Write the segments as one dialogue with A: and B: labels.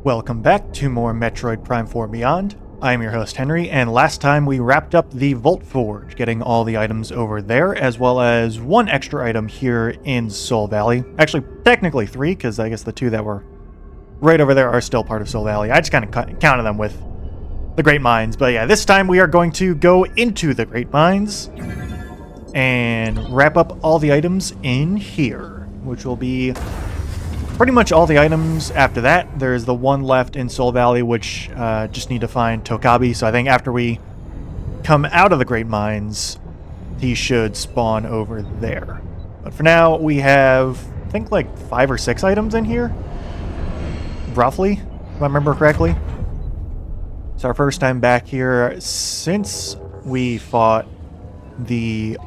A: Welcome back to more Metroid Prime 4 Beyond. I am your host Henry, and last time we wrapped up the Vault Forge, getting all the items over there, as well as one extra item here in Soul Valley. Actually, technically three, because I guess the two that were right over there are still part of Soul Valley. I just kind of counted them with the Great Mines. But yeah, this time we are going to go into the Great Mines and wrap up all the items in here, which will be pretty much all the items after that. There's the one left in Soul Valley, which just need to find Tokabi. So I think after we come out of the Great Mines, he should spawn over there. But for now, we have, I think, like 5 or 6 items in here. Roughly, if I remember correctly. It's our first time back here since we fought the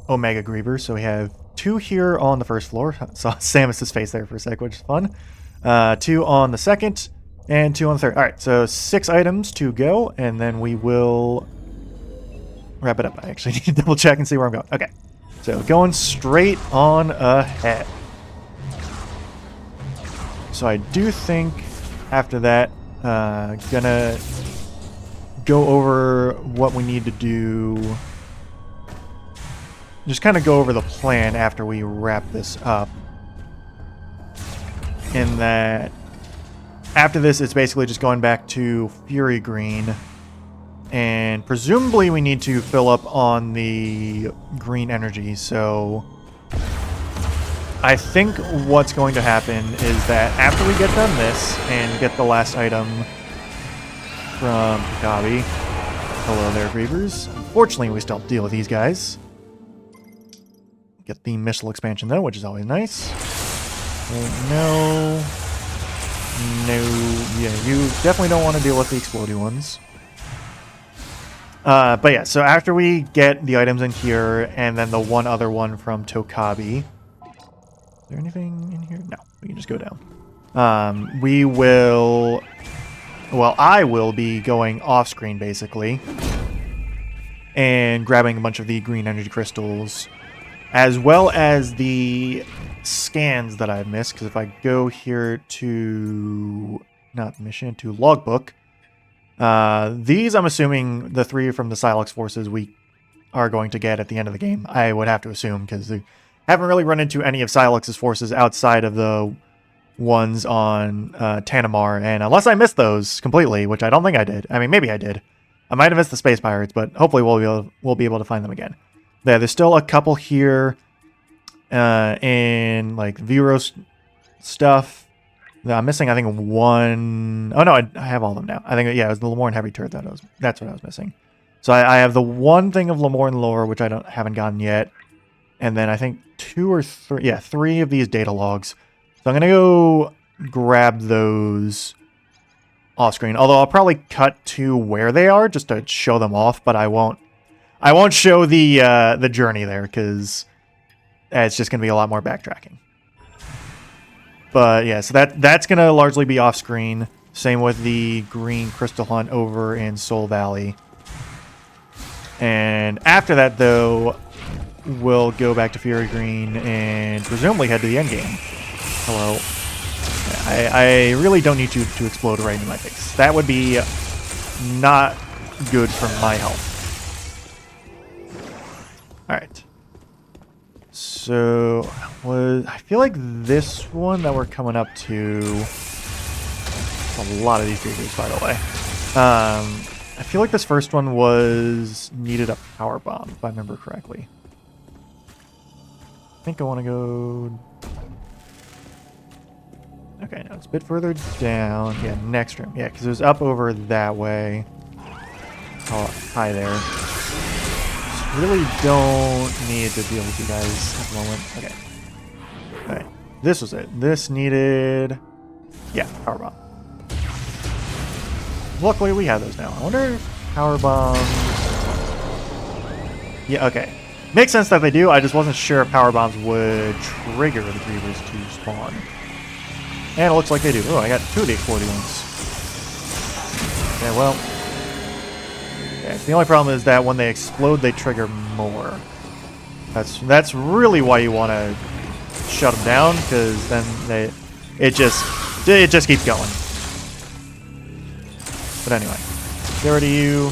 A: Omega Grievers. So we have 2 here on the first floor. I saw Samus's face there for a sec, which is fun. 2 on the second, and 2 on the third. Alright, so 6 items to go, and then we will wrap it up. I actually need to double check and see where I'm going. Okay, so going straight on ahead. So I do think after that, gonna go over what we need to do. Just kind of go over the plan after we wrap this up. In that, after this, it's basically just going back to Fury Green. And presumably we need to fill up on the green energy. So I think what's going to happen is that after we get done this and get the last item from Tokabi. Hello there, Grievers. Unfortunately, we still have to deal with these guys. Get the missile expansion though, which is always nice. No. Yeah, you definitely don't want to deal with the explodey ones. But yeah, so after we get the items in here, and then the one other one from Tokabi. Is there anything in here? No, we can just go down. We will... Well, I will be going off-screen, basically. And grabbing a bunch of the green energy crystals. As well as the scans that I've missed. Because if I go here to... Not mission, to logbook. These, I'm assuming, the 3 from the Silex forces we are going to get at the end of the game. I would have to assume, because I haven't really run into any of Silex's forces outside of the ones on Tanamar. And unless I missed those completely, which I don't think I did. I mean, maybe I did. I might have missed the Space Pirates, but hopefully we'll be able to find them again. There's still a couple here in, like, Viros stuff. I'm missing, I think, one... Oh, no, I have all of them now. I think, yeah, it was the Lemorn Heavy Turret that's what I was missing. So I have the one thing of Lemorn Lore, which I haven't gotten yet. And then I think 2 or 3... Yeah, 3 of these data logs. So I'm going to go grab those off screen. Although I'll probably cut to where they are just to show them off, but I won't show the journey there because it's just going to be a lot more backtracking. But yeah, so that's going to largely be off screen. Same with the green crystal hunt over in Soul Valley. And after that, though, we'll go back to Fury Green and presumably head to the end game. Hello. I really don't need you to explode right in my face. That would be not good for my health. Alright. So, I feel like this one that we're coming up to... A lot of these figures, by the way. I feel like this first one needed a power bomb, if I remember correctly. I think I want to go... Okay, no, it's a bit further down. Yeah, next room. Yeah, because it was up over that way. Oh, hi there. Just really don't need to deal with you guys at the moment. Okay. Alright, this was it. This needed... Yeah, power bomb. Luckily, we have those now. I wonder if power bombs... Yeah, okay. Makes sense that they do. I just wasn't sure if power bombs would trigger the Grievers to spawn. And it looks like they do. Oh, I got 2 of the exploding ones. Yeah, well... Yeah, the only problem is that when they explode, they trigger more. That's really why you want to shut them down, because then it just keeps going. But anyway, get rid of you.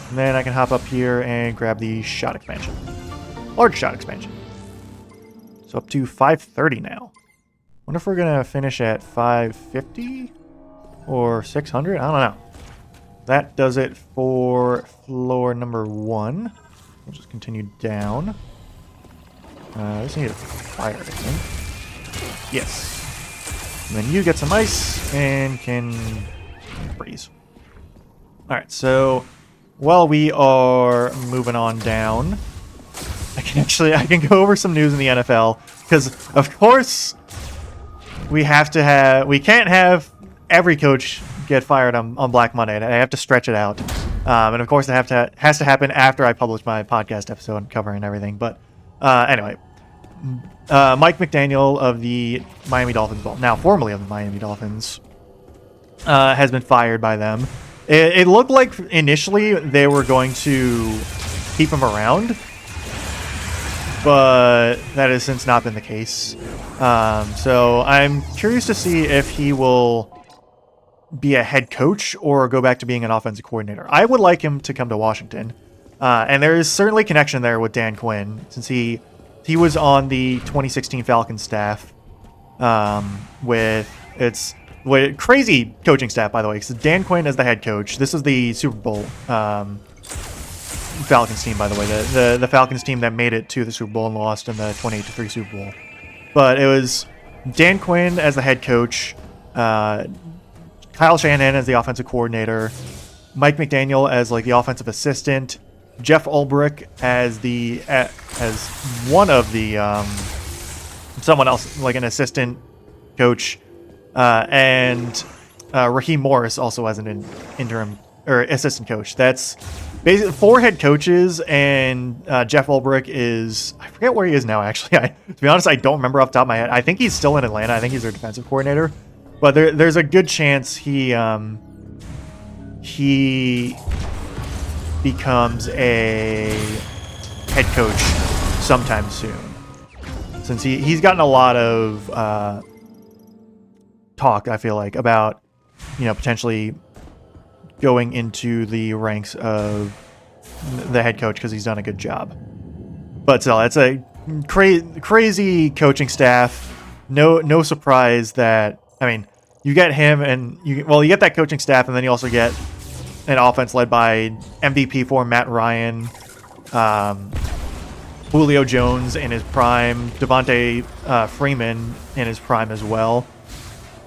A: And then I can hop up here and grab the shot expansion. Large shot expansion. So up to 530 now. Wonder if we're going to finish at 550 or 600? I don't know. That does it for floor number 1. We'll just continue down. Just need a fire, I think. Yes. And then you get some ice and can freeze. Alright, so while we are moving on down, I can go over some news in the NFL, because of course we can't have every coach get fired on Black Monday. I have to stretch it out. And of course it has to happen after I publish my podcast episode covering everything. But anyway, Mike McDaniel of the Miami Dolphins, well, now formerly of the Miami Dolphins, has been fired by them. It looked like initially they were going to keep him around, but that has since not been the case. So I'm curious to see if he will be a head coach or go back to being an offensive coordinator. I would like him to come to Washington. And there is certainly connection there with Dan Quinn, since he was on the 2016 Falcons staff with crazy coaching staff, by the way, because Dan Quinn is the head coach. This is the Super Bowl Falcons team, by the way. The Falcons team that made it to the Super Bowl and lost in the 28-3 Super Bowl. But it was Dan Quinn as the head coach, Kyle Shanahan as the offensive coordinator, Mike McDaniel as like the offensive assistant, Jeff Ulbrich as one of the someone else, like an assistant coach, and Raheem Morris also as an interim or assistant coach. That's basically 4 head coaches, and Jeff Ulbrich is, I forget where he is now, actually. To be honest, I don't remember off the top of my head. I think he's still in Atlanta. I think he's their defensive coordinator. But there's a good chance he becomes a head coach sometime soon, since he's gotten a lot of talk, I feel like, about potentially going into the ranks of the head coach because he's done a good job. But still, it's a crazy coaching staff. No surprise that, I mean, you get him, and you get that coaching staff, and then you also get an offense led by MVP form Matt Ryan, Julio Jones in his prime, Devontae Freeman in his prime as well.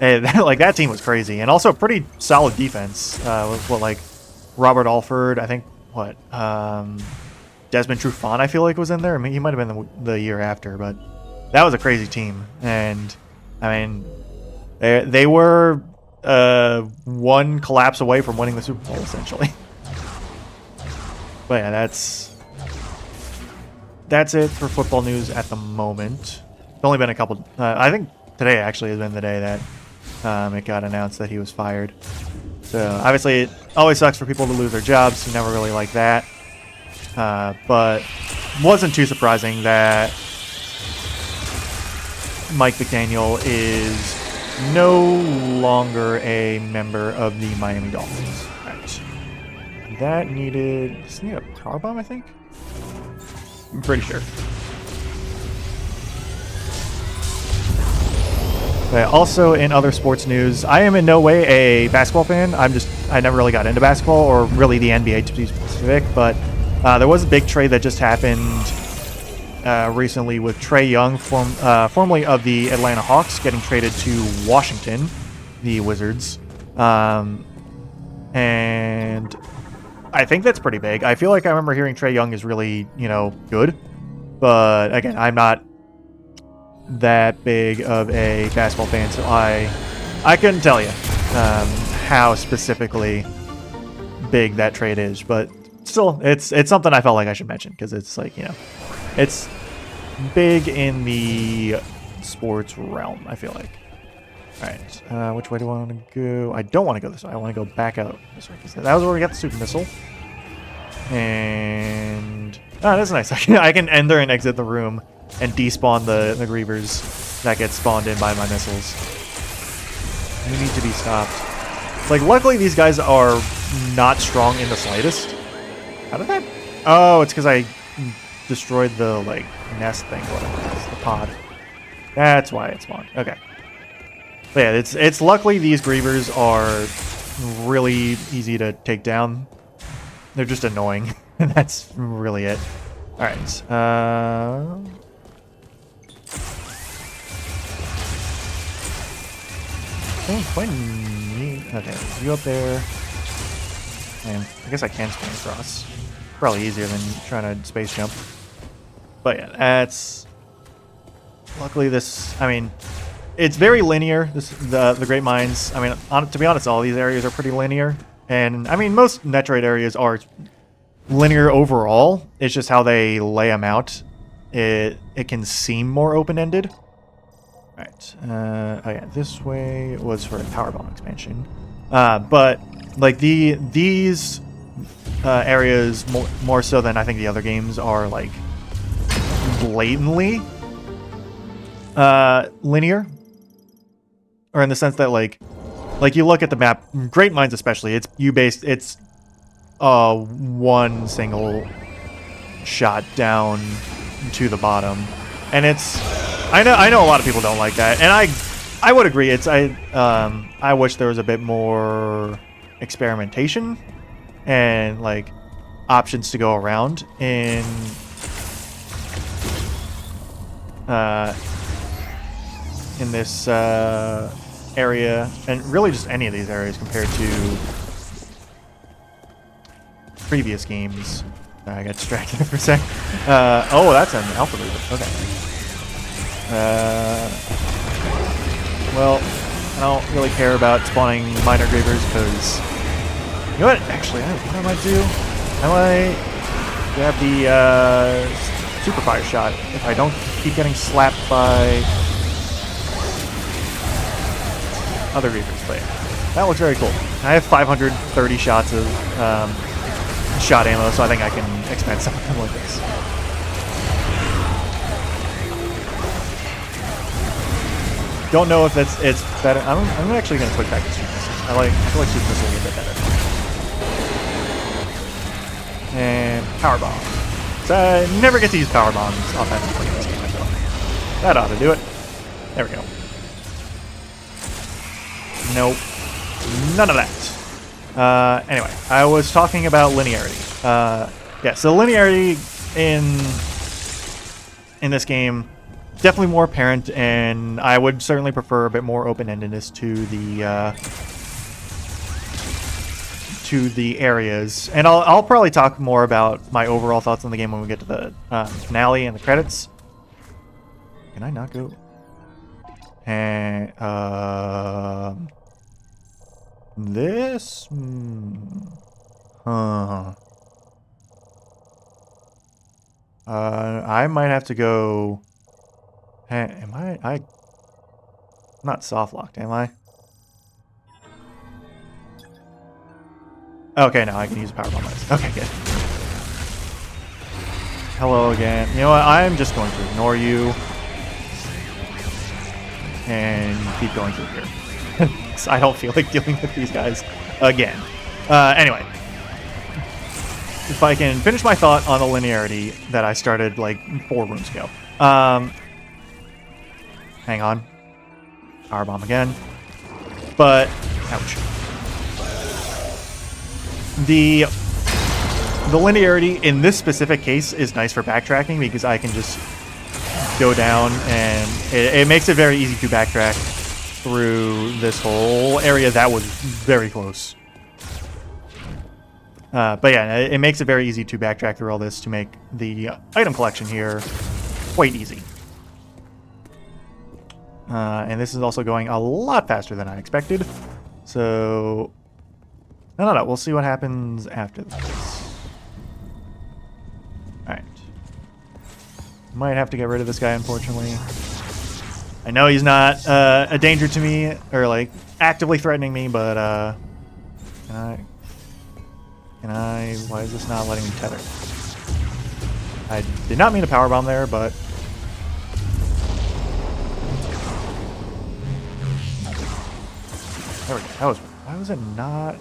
A: And that team was crazy, and also a pretty solid defense. With Robert Alford, I think Desmond Trufant, I feel like, was in there. I mean, he might have been the year after, but that was a crazy team. And I mean, they were one collapse away from winning the Super Bowl, essentially. But yeah, that's it for football news at the moment. It's only been a couple. I think today actually has been the day that it got announced that he was fired. So obviously, it always sucks for people to lose their jobs. You never really like that. But wasn't too surprising that Mike McDaniel is no longer a member of the Miami Dolphins. Right. That needed a power bomb, I think? I'm pretty sure. But also in other sports news, I am in no way a basketball fan. I never really got into basketball, or really the NBA to be specific, but there was a big trade that just happened recently with Trae Young, formerly of the Atlanta Hawks, getting traded to Washington, the Wizards. And I think that's pretty big. I feel like I remember hearing Trae Young is really, good. But again, I'm not that big of a basketball fan, so I couldn't tell you how specifically big that trade is. But still, it's something I felt like I should mention, because it's like, it's big in the sports realm, I feel like. All right, which way do I want to go? I don't want to go this way. I want to go back out this way, because that was where we got the super missile. And that's nice. I can enter and exit the room and despawn the Grievers that get spawned in by my missiles. You need to be stopped. Like, luckily these guys are not strong in the slightest. How did that? Oh, it's because I destroyed the, like, nest thing, whatever it is, the pod. That's why it spawned. Okay. But yeah, it's luckily these Grievers are really easy to take down. They're just annoying. And that's really it. Alright. Quite neat. Okay, you up there. And I guess I can swing across. Probably easier than trying to space jump. But yeah, that's... Luckily this... I mean, it's very linear, the Great Mines. I mean, to be honest, all these areas are pretty linear. And, I mean, most Metroid areas are linear overall. It's just how they lay them out. It can seem more open-ended. Alright, oh yeah, this way was for a power bomb expansion. But, like, these areas, more so than I think the other games, are, like, blatantly linear. Or in the sense that, like you look at the map, Great Mines especially, it's one single shot down to the bottom. And it's... I know a lot of people don't like that, and I would agree. I wish there was a bit more experimentation and like options to go around in this area, and really just any of these areas compared to previous games. I got distracted for a sec. Oh, that's an alpha move. Okay. Well, I don't really care about spawning minor Grievers because... You know what? Actually, what I might do? I might grab the Super Fire Shot if I don't keep getting slapped by other Grievers. But yeah, that looks very cool. I have 530 shots of shot ammo, so I think I can expand something like this. Don't know if it's better. I'm actually going to switch back to Super Missiles. I feel like Super Missiles a little bit better. And Power Bomb. So I never get to use Power Bombs offensively in this game, I feel like. That ought to do it. There we go. Nope. None of that. Anyway, I was talking about linearity. Yeah, so linearity in this game, definitely more apparent, and I would certainly prefer a bit more open-endedness to the areas. And I'll probably talk more about my overall thoughts on the game when we get to the finale and the credits. Can I not go? And this. I might have to go. Hey, am I? I'm not soft locked, am I? Okay, now I can use power bomb. Okay, good. Hello again. You know what? I'm just going to ignore you and keep going through here. I don't feel like dealing with these guys again. Anyway, if I can finish my thought on the linearity that I started like 4 rooms ago. Hang on. Power bomb again. But, ouch. The linearity in this specific case is nice for backtracking because I can just go down and it makes it very easy to backtrack through this whole area that was very close. But yeah, it makes it very easy to backtrack through all this to make the item collection here quite easy. And this is also going a lot faster than I expected. So, no. We'll see what happens after this. Alright. Might have to get rid of this guy, unfortunately. I know he's not a danger to me, or like actively threatening me, but can I, why is this not letting me tether? I did not mean to powerbomb there, but there we go. Why was it not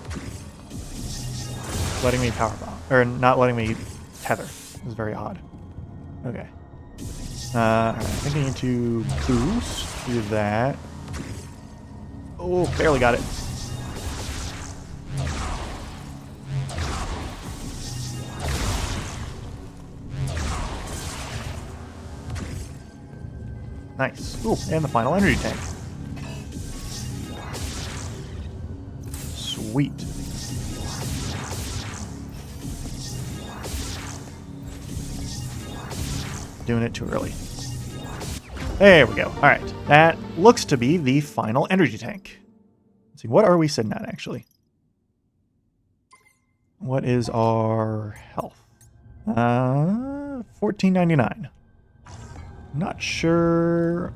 A: letting me powerbomb? Or not letting me tether? It was very odd. Okay. Alright, I think I need to boost. Do that. Oh, barely got it. Nice. Ooh, and the final energy tank. Sweet. Doing it too early. There we go. All right. That looks to be the final energy tank. Let's see, what are we sitting at, actually? What is our health? 1499. Not sure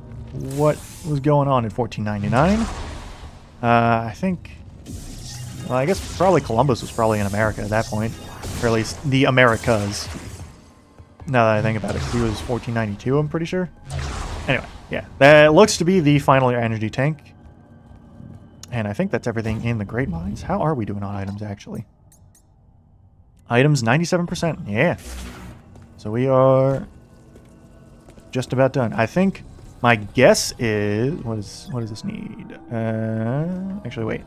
A: what was going on in 1499. I think... Well, I guess probably Columbus was probably in America at that point. Or at least the Americas. Now that I think about it, he was 1492, I'm pretty sure. Anyway, yeah. That looks to be the final energy tank. And I think that's everything in the Great Mines. How are we doing on items, actually? Items, 97%. Yeah. So we are just about done. I think my guess is... What does this need? Actually, wait.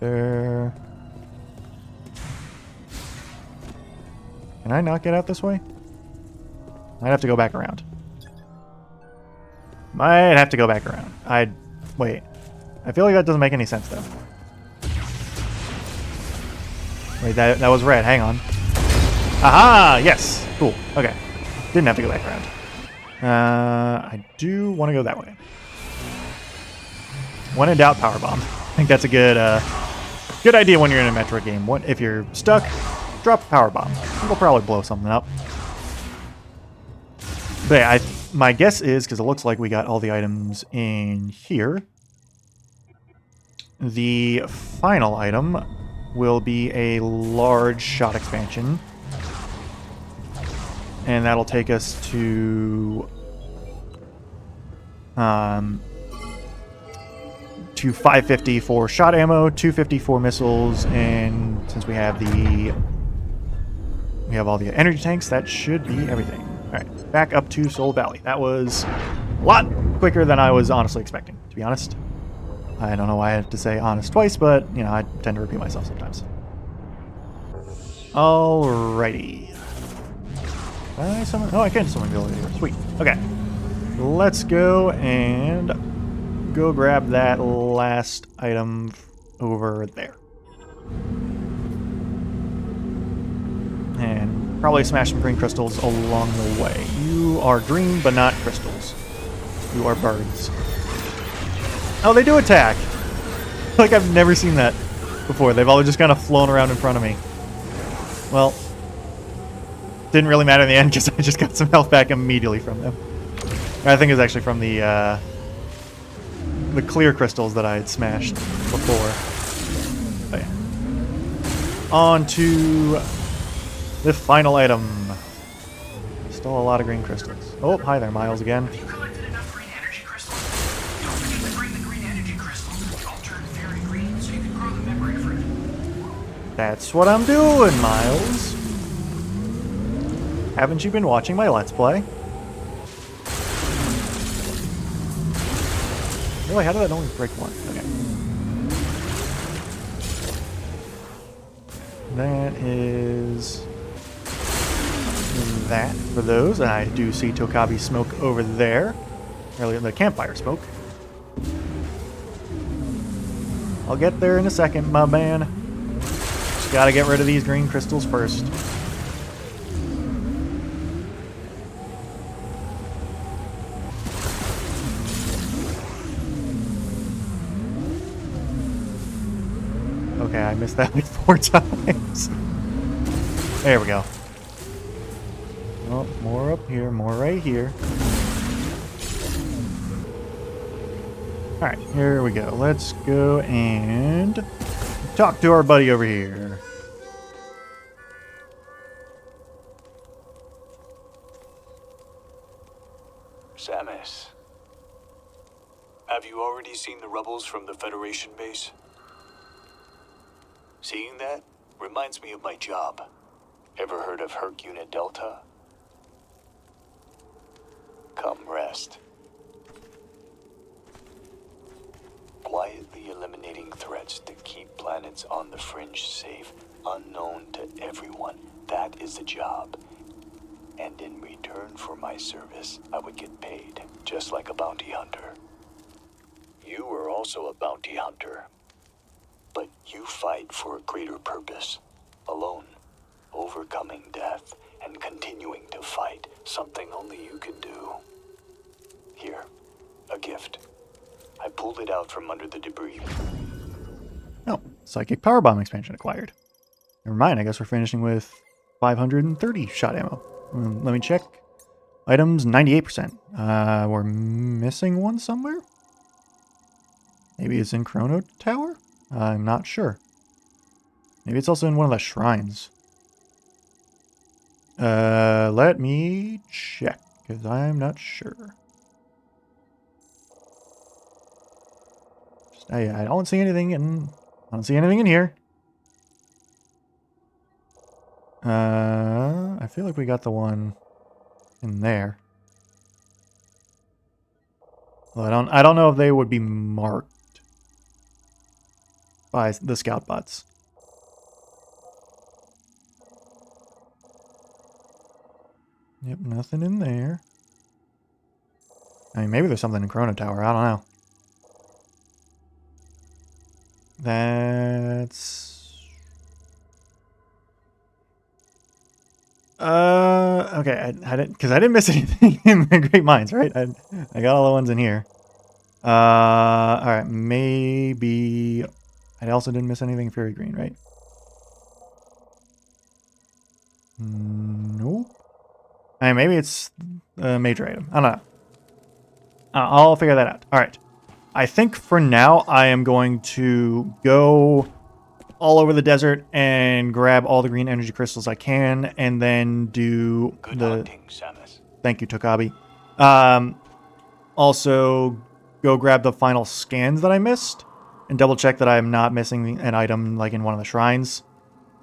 A: There... Can I not get out this way? Might have to go back around. Might have to go back around. Wait. I feel like that doesn't make any sense, though. Wait, that was red. Hang on. Aha! Yes! Cool. Okay. Didn't have to go back around. I do want to go that way. When in doubt, powerbomb. I think that's a good idea when you're in a Metroid game. If you're stuck, drop a powerbomb. It'll probably blow something up. But yeah, my guess is, because it looks like we got all the items in here, the final item will be a large shot expansion. And that'll take us to 550 for shot ammo, 250 for missiles, and since we have all the energy tanks, that should be everything. Alright, back up to Soul Valley. That was a lot quicker than I was honestly expecting, to be honest. I don't know why I have to say honest twice, but, you know, I tend to repeat myself sometimes. Alrighty. Can I summon? Oh, I can summon the elevator. Sweet. Okay. Let's go and go grab that last item over there. And probably smash some green crystals along the way. You are green, but not crystals. You are birds. Oh, they do attack! Like, I've never seen that before. They've all just kind of flown around in front of me. Well, didn't really matter in the end because I just got some health back immediately from them. I think it was actually from the clear crystals that I had smashed before. But yeah. On to the final item. Still a lot of green crystals. Oh, hi there, Miles again.
B: Have you collected enough green energy crystals? Don't forget to bring the green energy crystals, which all turn very green, so you can grow the memory fruit.
A: That's what I'm doing, Miles. Haven't you been watching my Let's Play? Really, how did that only break one? Okay. That is that for those. And I do see Tokabi smoke over there. Earlier, the campfire smoke. I'll get there in a second, my man. Just gotta get rid of these green crystals first. Okay, I missed that like 4 times. There we go. Oh, more up here, more right here. Alright, here we go. Let's go and talk to our buddy over here.
C: Samus, have you already you seen the rebels from the Federation base? Seeing that reminds me of my job. Ever heard of Herc Unit Delta? Come rest. Quietly eliminating threats to keep planets on the fringe safe, unknown to everyone. That is the job. And in return for my service, I would get paid, just like a bounty hunter. You are also a bounty hunter. But you fight for a greater purpose. Alone, overcoming death, and continuing to fight, something only you can do. Here, a gift. I pulled it out from under the debris.
A: Oh, psychic powerbomb expansion acquired. Never mind, I guess we're finishing with 530 shot ammo. Let me check. Items, 98%. We're missing one somewhere? Maybe it's in Chrono Tower? I'm not sure. Maybe it's also in one of the shrines. Let me check, because I'm not sure. I don't see anything in... I don't see anything in here. I feel like we got the one in there. Well, I don't know if they would be marked by the scout bots. Yep, nothing in there. I mean, maybe there's something in Chrono Tower. I don't know. That's... Okay, I didn't, because I didn't miss anything in the Great Mines, right? I got all the ones in here. Alright, maybe... I also didn't miss anything in Fairy Green, right? Nope. I mean, maybe it's a major item. I don't know. I'll figure that out. Alright. I think for now, I am going to go all over the desert and grab all the green energy crystals I can, and then do
C: Good hunting, Samus.
A: Thank you, Tokabi. Also, go grab the final scans that I missed, and double check that I'm not missing an item like in one of the shrines.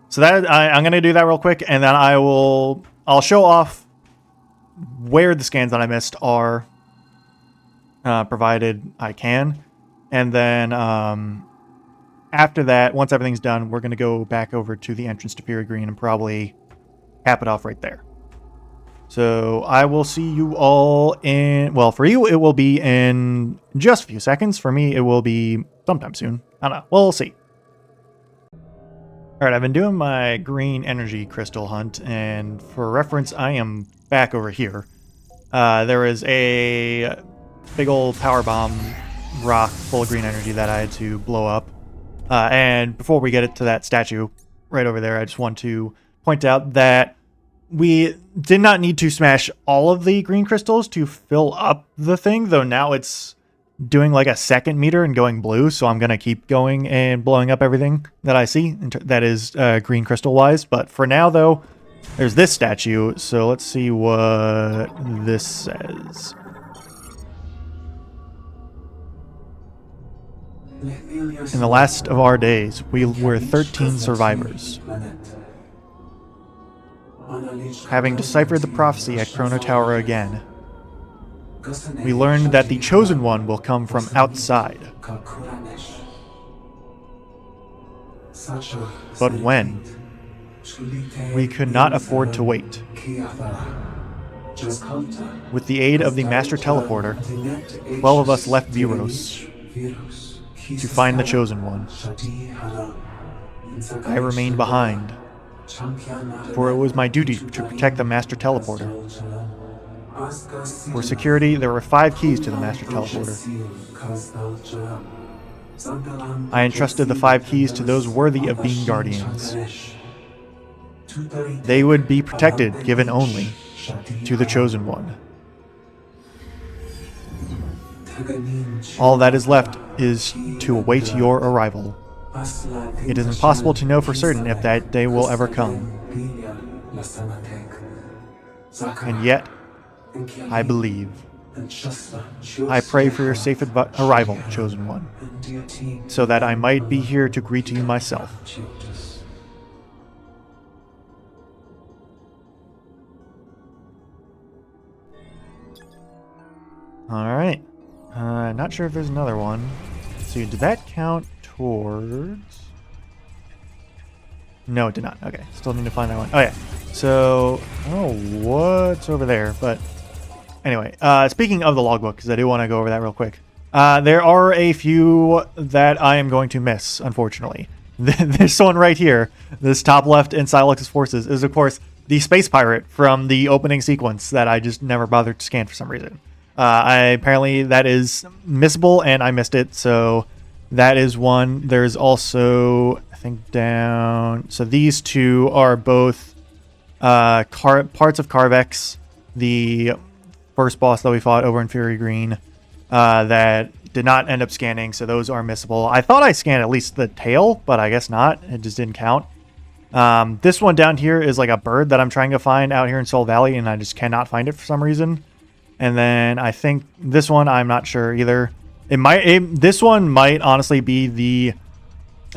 A: So that I'm gonna do that real quick, and then I'll show off where the scans that I missed are, provided I can, and then after that, once everything's done, we're gonna go back over to the entrance to Fury Green and probably cap it off right there. So I will see you all in, well, for you, it will be in just a few seconds. For me, it will be sometime soon. I don't know. We'll see. All right, I've been doing my green energy crystal hunt, and for reference, I am back over here. There is a big old power bomb rock full of green energy that I had to blow up. And before we get it to that statue right over there, I just want to point out that we did not need to smash all of the green crystals to fill up the thing, though now it's doing like a second meter and going blue, so I'm going to keep going and blowing up everything that I see that is green crystal wise. But for now, though, there's this statue, so let's see what this says. In the last of our days, we were 13 survivors. Having deciphered the prophecy at Chrono Tower again, we learned that the Chosen One will come from outside. But when? We could not afford to wait. With the aid of the Master Teleporter, 12 of us left Viros to find the Chosen One. I remained behind, for it was my duty to protect the Master Teleporter. For security, there were 5 keys to the Master Teleporter. I entrusted the 5 keys to those worthy of being guardians. They would be protected, given only to the Chosen One. All that is left is to await your arrival. It is impossible to know for certain if that day will ever come. And yet, I believe.
D: And just that, just
A: I pray for your
D: heart
A: safe arrival, Chosen One,
D: and your team
A: so that I might be here to greet you myself.
D: Judas.
A: Alright. Not sure if there's another one. So did that count towards... No, it did not. Okay, still need to find that one. Oh, yeah. So, what's over there? But anyway, speaking of the logbook, because I do want to go over that real quick. There are a few that I am going to miss, unfortunately. This one right here, this top left in Silex's forces, is of course the space pirate from the opening sequence that I just never bothered to scan for some reason. Apparently that is missable and I missed it, so that is one. There's also, I think, down... So these two are both parts of Carvex, the first boss that we fought over in Fury Green, that did not end up scanning, so those are missable. I thought I scanned at least the tail, but I guess not. It just didn't count. This one down here is like a bird that I'm trying to find out here in Soul Valley, and I just cannot find it for some reason. And then I think this one, I'm not sure either. This one might honestly be the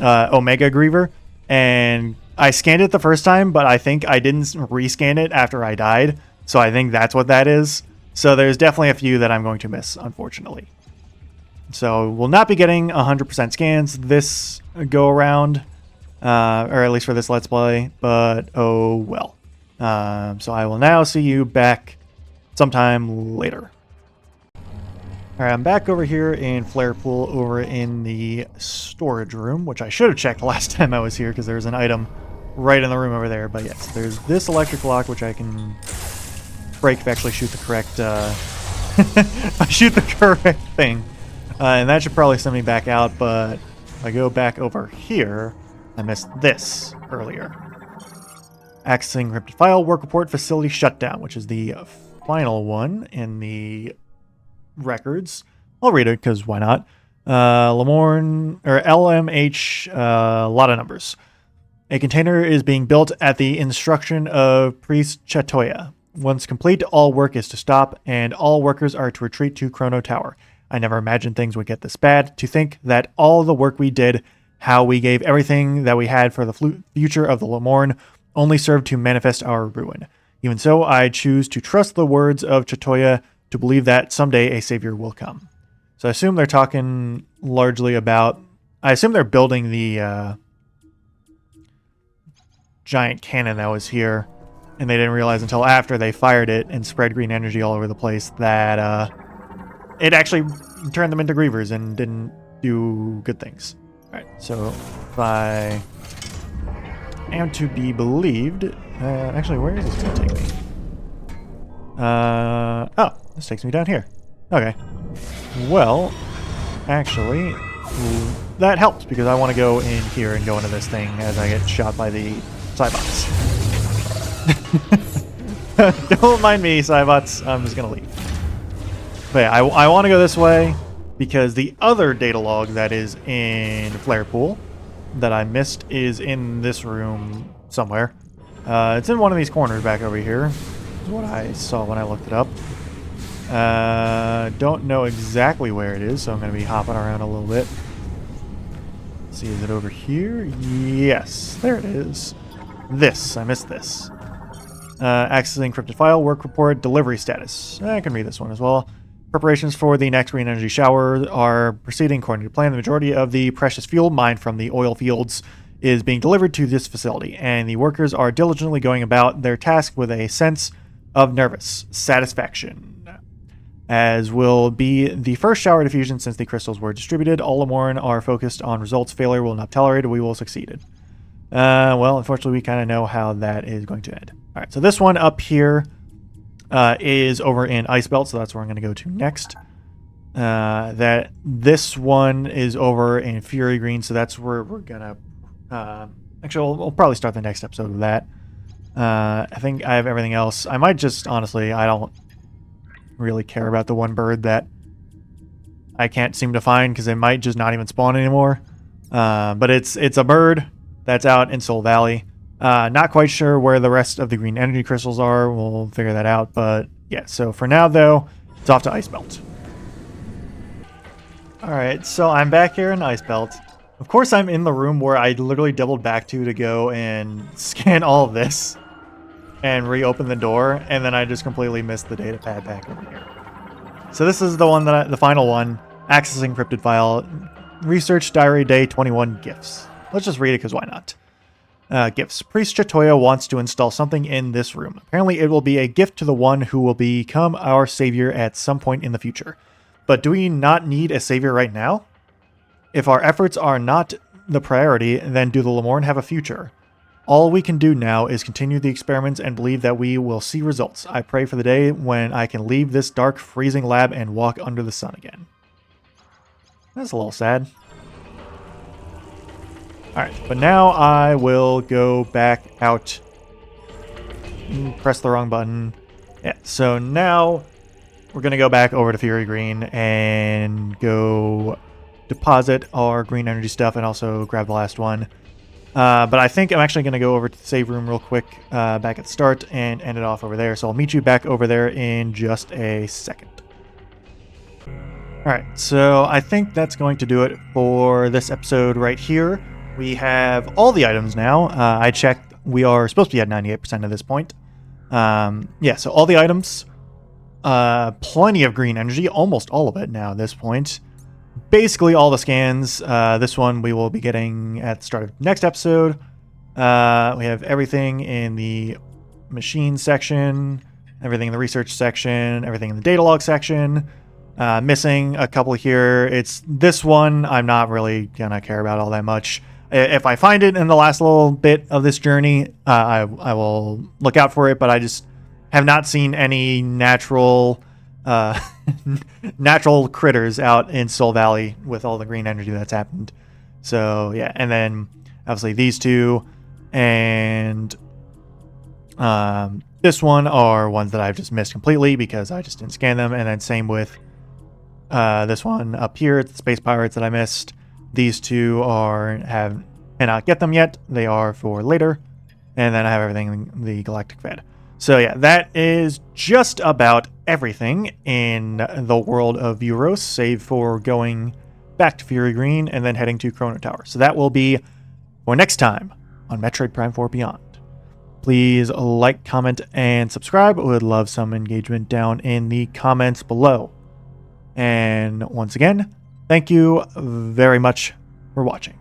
A: Omega Griever, and I scanned it the first time, but I think I didn't rescan it after I died, so I think that's what that is. So there's definitely a few that I'm going to miss, unfortunately. So we'll not be getting 100% scans this go around, or at least for this Let's Play, but oh well. So I will now see you back sometime later. Alright, I'm back over here in Flare Pool over in the storage room, which I should have checked last time I was here because there's an item right in the room over there. But yes, there's this electric lock, which I can break if I actually shoot the correct, I shoot the correct thing. And that should probably send me back out, but if I go back over here, I missed this earlier. Accessing encrypted file, work report, facility shutdown, which is the final one in the records. I'll read it because why not? Lamorne or LMH, a lot of numbers. A container is being built at the instruction of Priest Chatoya. Once complete, all work is to stop, and all workers are to retreat to Chrono Tower. I never imagined things would get this bad. To think that all the work we did, how we gave everything that we had for the future of the Lamorne, only served to manifest our ruin. Even so, I choose to trust the words of Chatoya to believe that someday a savior will come. So I assume they're talking largely about... I assume they're building the giant cannon that was here, and they didn't realize until after they fired it and spread green energy all over the place that it actually turned them into grievers and didn't do good things. Alright, so if I am to be believed... actually, where is this going to take me? Oh, this takes me down here. Okay. Well, actually, that helps because I want to go in here and go into this thing as I get shot by the Cybots. Don't mind me, Cybots. I'm just going to leave. But yeah, I want to go this way because the other data log that is in Flare Pool that I missed is in this room somewhere. It's in one of these corners back over here. Is what I saw when I looked it up. Don't know exactly where it is, so I'm going to be hopping around a little bit. Let's see, is it over here? Yes, there it is. This, I missed this. Accessing encrypted file, work report, delivery status. I can read this one as well. Preparations for the next green energy shower are proceeding according to plan. The majority of the precious fuel mined from the oil fields is being delivered to this facility, and the workers are diligently going about their task with a sense of nervous satisfaction. As will be the first shower diffusion since the crystals were distributed, all Lamorne are focused on results. Failure will not tolerate. We will succeed. Well, unfortunately, we kind of know how that is going to end. All right, so this one up here is over in Ice Belt, so that's where I'm going to go to next. This one is over in Fury Green, so that's where we're going to... actually, we'll probably start the next episode with that. I think I have everything else. I might just, honestly, I don't really care about the one bird that I can't seem to find because it might just not even spawn anymore. But it's a bird that's out in Soul Valley. Not quite sure where the rest of the green energy crystals are. We'll figure that out. But yeah, so for now, though, It's off to Ice Belt. Alright, so I'm back here in Ice Belt. Of course I'm in the room where I literally doubled back to go and scan all of this and reopen the door, and then I just completely missed the data pad back over here. So this is the one that the final one. Access encrypted file. Research diary day 21 gifts. Let's just read it because why not? Gifts. Priest Chatoya wants to install something in this room. Apparently it will be a gift to the one who will become our savior at some point in the future. But do we not need a savior right now? If our efforts are not the priority, then do the Lemorn have a future? All we can do now is continue the experiments and believe that we will see results. I pray for the day when I can leave this dark, freezing lab and walk under the sun again. That's a little sad. Alright, but now I will go back out. Press the wrong button. Yeah, so now we're going to go back over to Fury Green and go deposit our green energy stuff and also grab the last one. But I think I'm actually going to go over to the save room real quick back at the start and end it off over there. So I'll meet you back over there in just a second. Alright, so I think that's going to do it for this episode right here. We have all the items now. I checked. We are supposed to be at 98% at this point. Yeah, so all the items. Plenty of green energy. Almost all of it now at this point. Basically all the scans. This one we will be getting at the start of next episode. We have everything in the machine section, everything in the research section, everything in the data log section. Missing a couple here. It's this one I'm not really gonna care about all that much. If I find it in the last little bit of this journey, I will look out for it, but I just have not seen any natural natural critters out in Soul Valley with all the green energy that's happened. So yeah, and then obviously these two and this one are ones that I've just missed completely because I just didn't scan them. And then same with this one up here, the Space Pirates that I missed. These two cannot get them yet. They are for later. And then I have everything in the Galactic Fed. So yeah, that is just about everything in the world of Euros, save for going back to Fury Green and then heading to Chrono Tower. So that will be for next time on Metroid Prime 4 Beyond. Please like, comment, and subscribe. I would love some engagement down in the comments below. And once again, thank you very much for watching.